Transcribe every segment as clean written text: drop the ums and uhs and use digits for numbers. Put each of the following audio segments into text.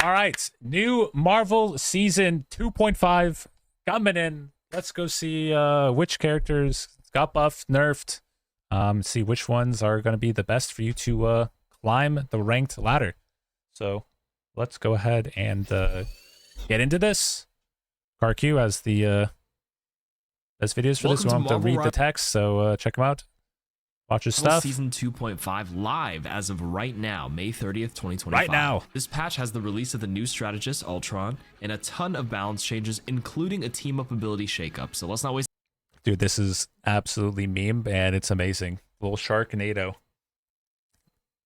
All right, new Marvel season 2.5 coming in. Let's go see which characters got buffed, nerfed. See which ones are going to be the best for you to climb the ranked ladder. So let's go ahead and get into this. CarQ has the best videos for this. We don't have to read the text, so check them out. Watch his stuff. Season 2.5 live as of right now, May 30th, 2025. Right now. This patch has the release of the new strategist, Ultron, and a ton of balance changes, including a team-up ability shakeup. So let's not waste... Dude, this is absolutely meme, and it's amazing. Little Sharknado.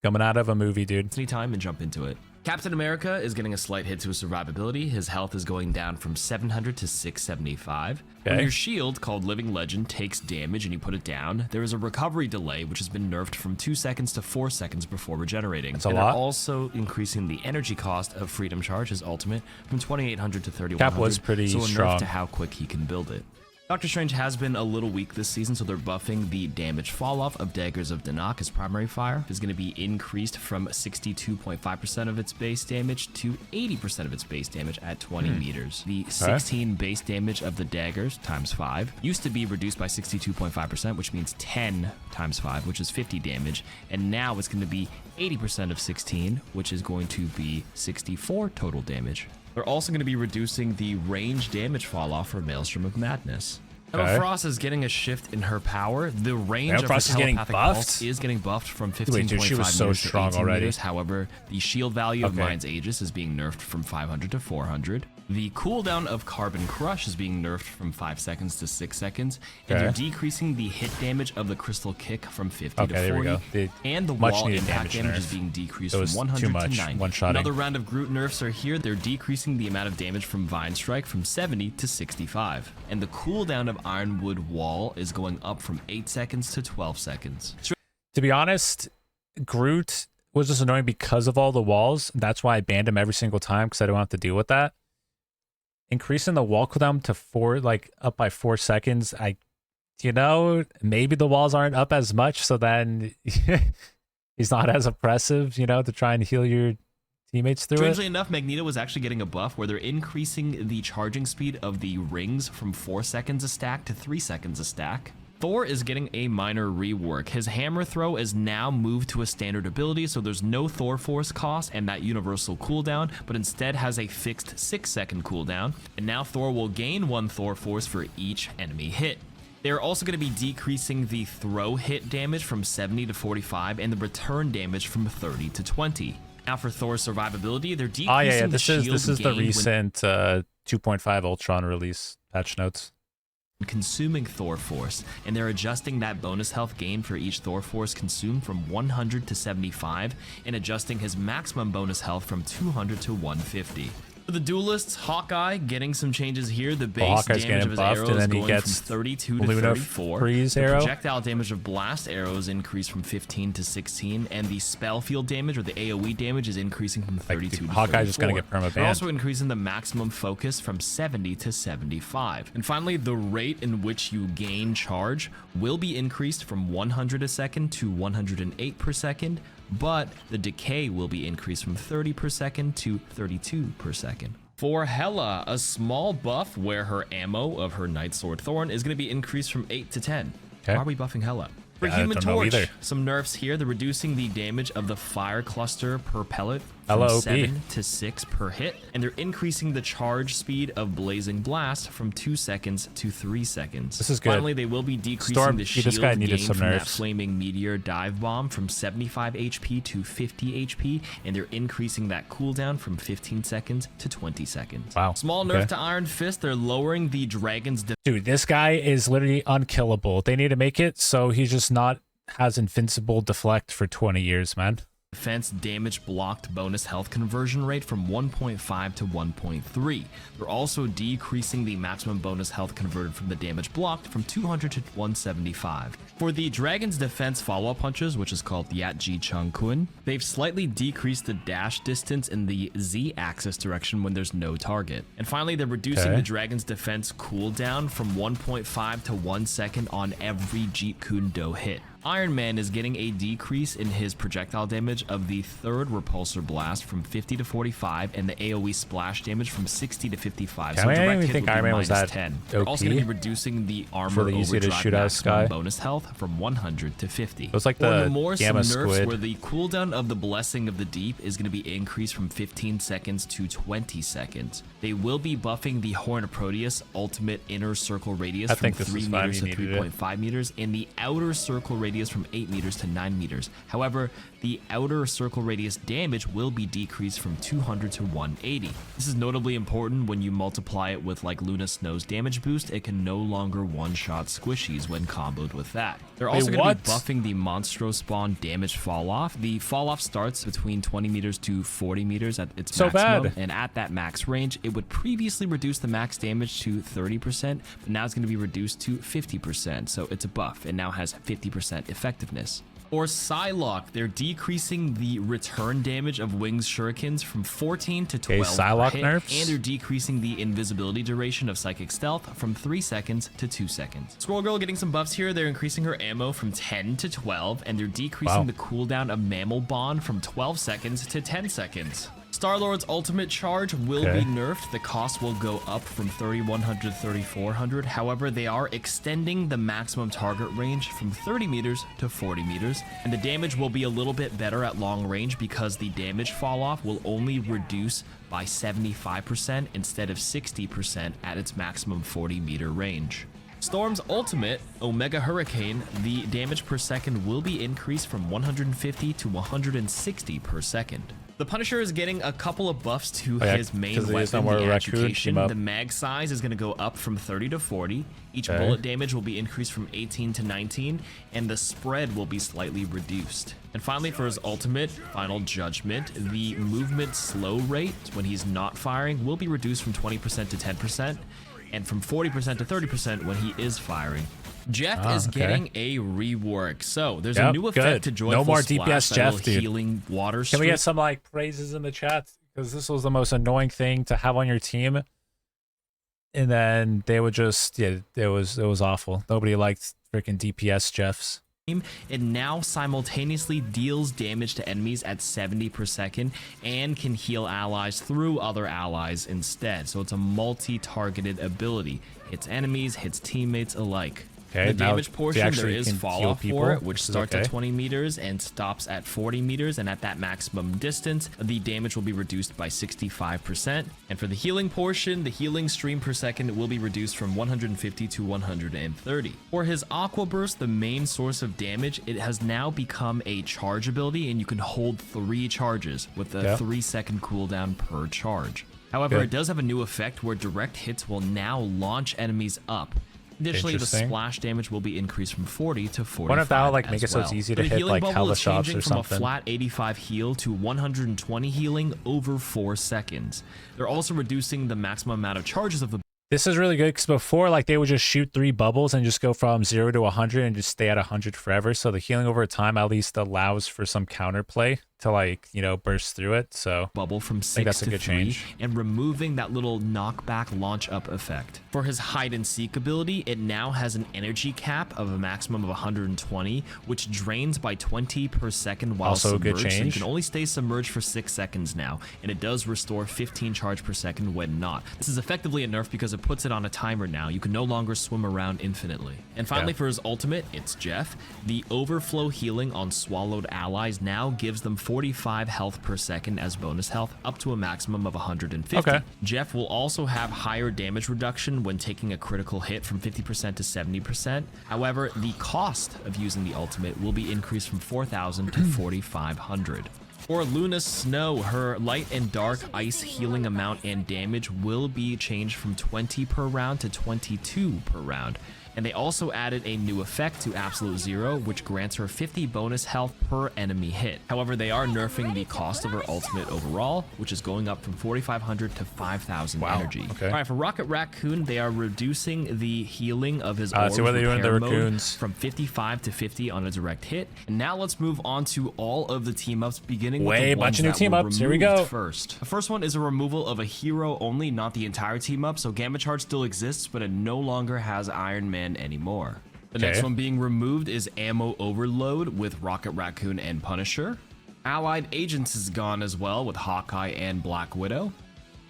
Coming out of a movie, dude. Any time and jump into it. Captain America is getting a slight hit to his survivability. His health is going down from 700 to 675. Okay. When your shield, called Living Legend, takes damage and you put it down, there is a recovery delay, which has been nerfed from 2 seconds to 4 seconds before regenerating. That's a and lot. They're also increasing the energy cost of Freedom Charge, his ultimate, from 2,800 to 3,100. Cap was pretty so a strong. nerf to how quick he can build it. Doctor Strange has been a little weak this season, so they're buffing the damage fall-off of Daggers of Danak. His primary fire is going to be increased from 62.5% of its base damage to 80% of its base damage at 20 meters. The 16 base damage of the Daggers times 5 used to be reduced by 62.5%, which means 10 times 5, which is 50 damage, and now it's going to be 80% of 16, which is going to be 64 total damage. They're also going to be reducing the range damage fall off for Maelstrom of Madness. Emma Frost is getting a shift in her power. The range of her telepathic pulse is getting buffed from 15.5 meters to 18 meters. However, the shield value of Mind's Aegis is being nerfed from 500 to 400. The cooldown of Carbon Crush is being nerfed from 5 seconds to 6 seconds. And they're decreasing the hit damage of the Crystal Kick from 50 to 40. And the wall impact damage is being decreased from 100 to 90. Another round of Groot nerfs are here. They're decreasing the amount of damage from Vine Strike from 70 to 65. And the cooldown of Ironwood Wall is going up from 8 seconds to 12 seconds. To be honest, Groot was just annoying because of all the walls. That's why I banned him every single time, because I don't have to deal with that. Increasing the wall cooldown to 4, like up by 4 seconds, maybe the walls aren't up as much, so then he's not as oppressive, to try and heal your teammates through Strangely enough, Magneto was actually getting a buff where they're increasing the charging speed of the rings from 4 seconds a stack to 3 seconds a stack. Thor is getting a minor rework. His hammer throw is now moved to a standard ability, so there's no Thor Force cost and that universal cooldown, but instead has a fixed 6-second cooldown, and now Thor will gain 1 Thor Force for each enemy hit. They're also going to be decreasing the throw hit damage from 70 to 45 and the return damage from 30 to 20. Now for Thor's survivability, they're decreasing the shield gain. This is the recent 2.5 Ultron release patch notes. Consuming Thor Force, and they're adjusting that bonus health gain for each Thor Force consumed from 100 to 75 and adjusting his maximum bonus health from 200 to 150. For the duelists, Hawkeye getting some changes here. The base damage of his arrow is going from 32 to 34. The projectile damage of blast arrows increased from 15 to 16, and the spell field damage, or the AoE damage, is increasing from 32 to 34. Hawkeye's just going to get perma-banned. They're also increasing the maximum focus from 70 to 75. And finally, the rate in which you gain charge will be increased from 100 a second to 108 per second, but the decay will be increased from 30 per second to 32 per second. For Hela, a small buff where her ammo of her Night Sword Thorn is going to be increased from 8 to 10. Why are we buffing Hela? For Human Torch, some nerfs here. They're reducing the damage of the fire cluster per pellet from 7 to 6 per hit, and they're increasing the charge speed of Blazing Blast from 2 seconds to 3 seconds. This is good. Finally, they will be decreasing the shield gain from that Flaming Meteor Dive Bomb from 75 HP to 50 HP, and they're increasing that cooldown from 15 seconds to 20 seconds. Wow. Small nerf to Iron Fist. They're lowering the Dragon's... Dude, this guy is literally unkillable. They need to make it so he's just has invincible deflect for 20 years, man. Defense damage blocked bonus health conversion rate from 1.5 to 1.3. They're also decreasing the maximum bonus health converted from the damage blocked from 200 to 175. For the Dragon's Defense follow-up punches, which is called Yat Ji Chung Kun, they've slightly decreased the dash distance in the Z-axis direction when there's no target. And finally, they're reducing the Dragon's Defense cooldown from 1.5 to 1 second on every Jeet Kune Do hit. Iron Man is getting a decrease in his projectile damage of the third repulsor blast from 50 to 45 and the AoE splash damage from 60 to 55. I didn't even think Iron Man was that 10. They're also going to be reducing the armor really easy to shoot out Sky bonus health from 100 to 50. It was like the Gamma Squid, where the cooldown of the Blessing of the Deep is going to be increased from 15 seconds to 20 seconds. They will be buffing the Horn of Proteus ultimate inner circle radius from 3 meters to 3.5 meters and the outer circle radius from 8 meters to 9 meters. However, the outer circle radius damage will be decreased from 200 to 180. This is notably important when you multiply it with like Luna Snow's damage boost. It can no longer one-shot squishies when comboed with that. They're also going to be buffing the Monstro Spawn damage fall-off. The fall-off starts between 20 meters to 40 meters at its maximum, and at that max range, it would previously reduce the max damage to 30%, but now it's going to be reduced to 50%, so it's a buff. It now has 50% effectiveness. For Psylocke, they're decreasing the return damage of Wings Shurikens from 14 to 12 Psylocke per hit, nerfs? and they're decreasing the invisibility duration of Psychic Stealth from 3 seconds to 2 seconds. Squirrel Girl getting some buffs here. They're increasing her ammo from 10 to 12, and they're decreasing the cooldown of Mammal Bond from 12 seconds to 10 seconds. Star-Lord's ultimate charge will be nerfed. The cost will go up from 3100 to 3400. However, they are extending the maximum target range from 30 meters to 40 meters, and the damage will be a little bit better at long range because the damage fall-off will only reduce by 75% instead of 60% at its maximum 40-meter range. Storm's ultimate, Omega Hurricane, the damage per second will be increased from 150 to 160 per second. The Punisher is getting a couple of buffs to his main weapon, the Education. The mag size is going to go up from 30 to 40. Each bullet damage will be increased from 18 to 19, and the spread will be slightly reduced. And finally, for his ultimate, Final Judgment, the movement slow rate when he's not firing will be reduced from 20% to 10%, and from 40% to 30% when he is firing. Jeff is getting a rework. So there's a new effect to Joyful No more Splash, DPS Jeff, dude. Healing water Can we get some like praises in the chat? Because this was the most annoying thing to have on your team. And then they would just, it was awful. Nobody liked freaking DPS Jeffs. It now simultaneously deals damage to enemies at 70 per second and can heal allies through other allies instead. So it's a multi-targeted ability. Hits enemies, hits teammates alike. The damage portion, there is fall off for it, which starts at 20 meters and stops at 40 meters, and at that maximum distance, the damage will be reduced by 65%. And for the healing portion, the healing stream per second will be reduced from 150 to 130. For his Aqua Burst, the main source of damage, it has now become a charge ability, and you can hold 3 charges with a 3-second cooldown per charge. However, it does have a new effect where direct hits will now launch enemies up. Additionally, the splash damage will be increased from 40 to 45. Wonder if that'll like make it so it's easy to hit like Hella Shops or something. From a flat 85 heal to 120 healing over 4 seconds. They're also reducing the maximum amount of charges of the. This is really good because before, like, they would just shoot 3 bubbles and just go from 0 to 100 and just stay at 100 forever. So the healing over time at least allows for some counterplay to, like, you know, burst through it. So bubble from 6 to 3 and removing that little knockback launch up effect. For his hide and seek ability, it now has an energy cap of a maximum of 120, which drains by 20 per second while also submerged. A good change. So you can only stay submerged for 6 seconds now, and it does restore 15 charge per second when not. This is effectively a nerf because it puts it on a timer now. You can no longer swim around infinitely. And finally, for his ultimate, it's Jeff. The overflow healing on swallowed allies now gives them 45 health per second as bonus health, up to a maximum of 150. Jeff will also have higher damage reduction when taking a critical hit from 50% to 70%. However, the cost of using the ultimate will be increased from 4,000 to 4,500. For Luna Snow, her light and dark ice healing amount and damage will be changed from 20 per round to 22 per round. And they also added a new effect to Absolute Zero, which grants her 50 bonus health per enemy hit. However, they are nerfing the cost of her ultimate overall, which is going up from 4,500 to 5,000 energy. All right, for Rocket Raccoon, they are reducing the healing of his orbs repair mode from 55 to 50 on a direct hit. And now let's move on to all of the team ups, beginning with the ones that were removed Here we go. first. The first one is a removal of a hero only, not the entire team up. So Gamma Charge still exists, but it no longer has Iron Man anymore. The next one being removed is Ammo Overload with Rocket Raccoon and Punisher. Allied Agents is gone as well with Hawkeye and Black Widow.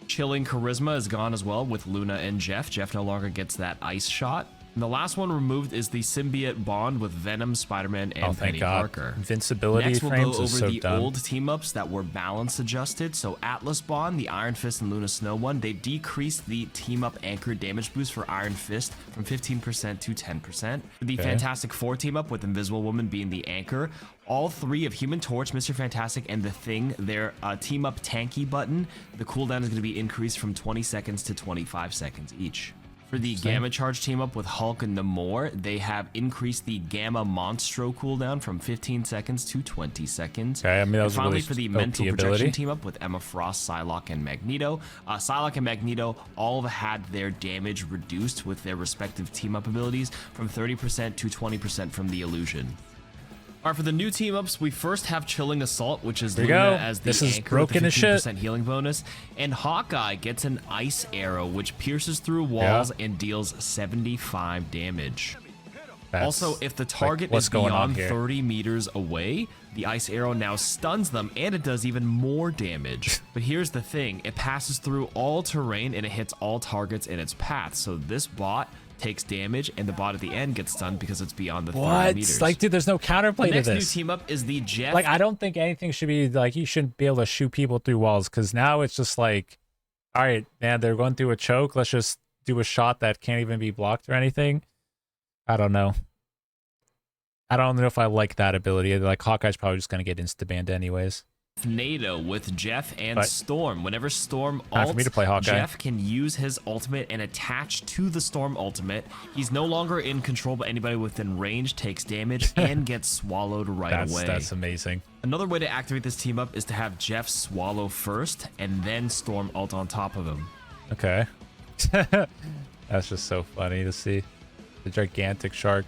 Chilling Charisma is gone as well with Luna and Jeff. Jeff no longer gets that ice shot. And the last one removed is the Symbiote Bond with Venom, Spider-Man, and Penny Parker. Invincibility Next, we'll frames go is over so the dumb. old team-ups that were balance adjusted. So Atlas Bond, the Iron Fist, and Luna Snow one, they decreased the team-up anchor damage boost for Iron Fist from 15% to 10%. The Fantastic Four team-up with Invisible Woman being the anchor. All three of Human Torch, Mr. Fantastic, and The Thing, their team-up tanky button, the cooldown is going to be increased from 20 seconds to 25 seconds each. For the Gamma Charge team up with Hulk and Namor, they have increased the Gamma Monstro cooldown from 15 seconds to 20 seconds. Okay, I mean, that was finally, really for the OP Mental Projection ability. team up with Emma Frost, Psylocke, and Magneto. Psylocke and Magneto all had their damage reduced with their respective team up abilities from 30% to 20% from the illusion. All right, for the new team-ups, we first have Chilling Assault, which is Luna as the anchor with the 15% healing bonus. And Hawkeye gets an Ice Arrow, which pierces through walls and deals 75 damage. Also, if the target is beyond 30 meters away, the Ice Arrow now stuns them, and it does even more damage. But here's the thing. It passes through all terrain, and it hits all targets in its path. So this bot takes damage, and the bot at the end gets stunned because it's beyond the 30 meters. Like, dude, there's no counterplay to this. The next new team up is the Jeff. Like, I don't think anything should be like, you shouldn't be able to shoot people through walls, because now it's just like, all right, man, they're going through a choke. Let's just do a shot that can't even be blocked or anything. I don't know. I don't know if I like that ability. Like, Hawkeye's probably just going to get insta-banned anyways. NATO with Jeff and Storm. Whenever Storm ults, for me to play Hawkeye. Jeff can use his ultimate and attach to the Storm ultimate. He's no longer in control, but anybody within range takes damage and gets swallowed away. That's amazing. Another way to activate this team up is to have Jeff swallow first and then Storm ult on top of him. Okay. That's just so funny to see. The gigantic shark.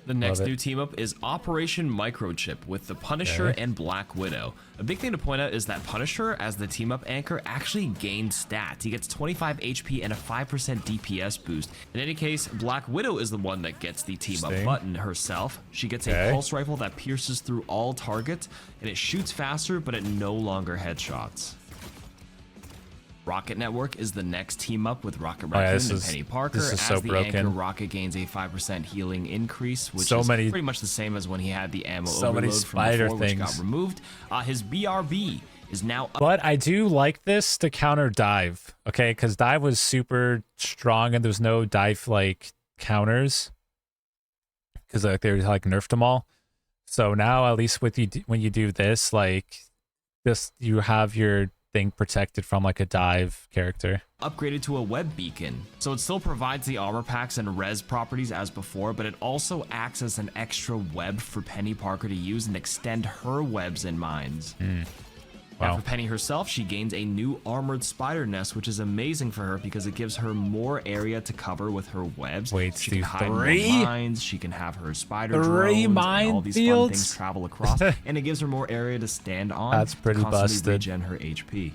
The next new team up is Operation Microchip with the Punisher and Black Widow. A big thing to point out is that Punisher, as the team up anchor, actually gains stats. He gets 25 HP and a 5% DPS boost. In any case, Black Widow is the one that gets the team up button herself. She gets a pulse rifle that pierces through all targets, and it shoots faster, but it no longer headshots. Rocket Network is the next team up with Rocket Raccoon and Penny Parker. As the anchor, Rocket gains a 5% healing increase, which is pretty much the same as when he had the ammo overload from before, which got removed. His BRB is now up. But I do like this to counter dive, okay? Because dive was super strong and there's no dive like counters because like they like nerfed them all. So now at least with you when you do this, like this, you have your thing protected from like a dive character. Upgraded to a web beacon, so it still provides the armor packs and res properties as before, but it also acts as an extra web for Penny Parker to use and extend her webs and mines. Now for Penny herself, she gains a new armored spider nest, which is amazing for her because it gives her more area to cover with her webs. She can hide more mines, she can have her spider drones, and all these fun things travel across, and it gives her more area to stand on. That's pretty busted. Regen her HP.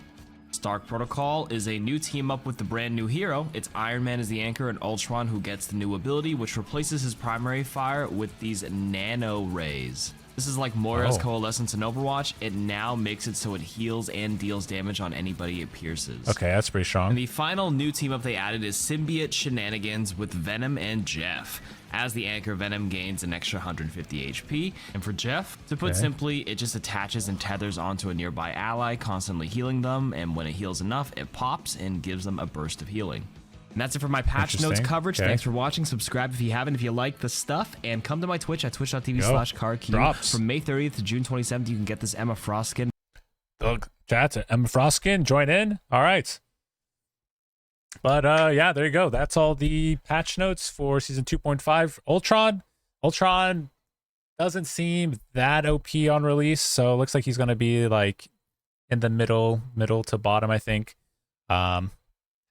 Stark Protocol is a new team up with the brand new hero. It's Iron Man as the anchor and Ultron who gets the new ability, which replaces his primary fire with these nano rays. This is like Moira's Coalescence in Overwatch. It now makes it so it heals and deals damage on anybody it pierces. Okay, that's pretty strong. And the final new team up they added is Symbiote Shenanigans with Venom and Jeff. As the anchor, Venom gains an extra 150 HP. And for Jeff, to put simply, it just attaches and tethers onto a nearby ally, constantly healing them. And when it heals enough, it pops and gives them a burst of healing. And that's it for my patch notes coverage. Thanks for watching. Subscribe if you haven't, if you like the stuff. And come to my Twitch at twitch.tv/CarQ. From May 30th to June 27th, you can get this Emma Frost skin. Chat, Emma Frost skin, join in. All right. But yeah, there you go. That's all the patch notes for Season 2.5. Ultron. Ultron doesn't seem that OP on release, so it looks like he's going to be like in the middle to bottom, I think.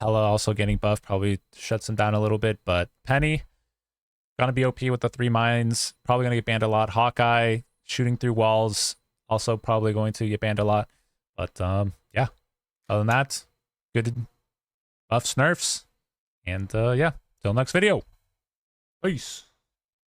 Hela also getting buffed probably shuts him down a little bit, but Penny gonna be OP with the 3 mines, probably gonna get banned a lot. Hawkeye shooting through walls, also probably going to get banned a lot. But yeah, other than that, good buffs, nerfs. And yeah, till next video. Peace.